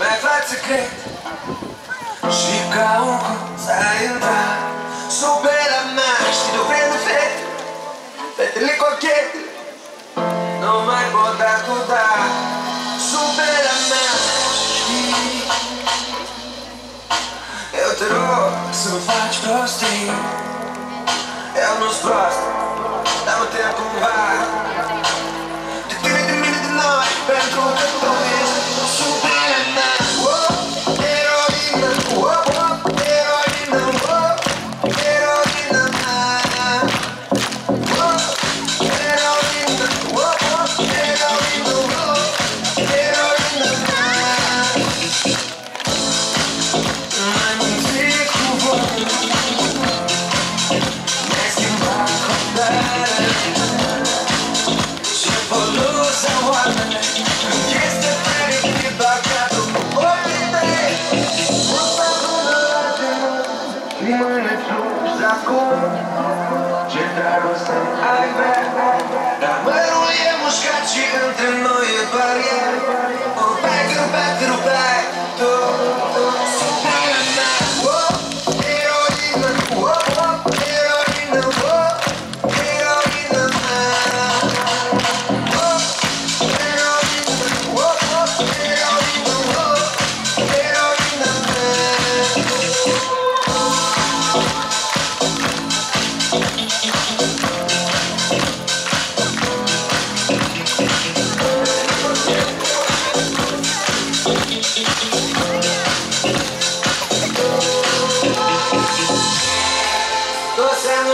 mai faci secret și ca un colț ai intrat sub pera mea. Știi de-o prinde fete, fetele cochete, nu mai pot acuda sub pera mea. Știi, eu te rog să nu faci prostii. Eu nu-s prost, dar mă tem cumva de tine, de mine, de noi, pentru că tu ești sub pera mea. Heroină, heroină, heroină mea. Heroină, heroină, heroină mea. Mai mințit cu voi, mi-ai schimbat hotare și poluza oamene când este fericit doar pentru ochii tăi. O să adună de mult, rimâne sus acum, ce dragoste ai vrea, dar mărul e mușcat și între noi e barier. Rupai, rupai, rupai, tu, sub pera mea. Heroină, heroină, heroină mea. Heroină, heroină, heroină mea. Tô sendo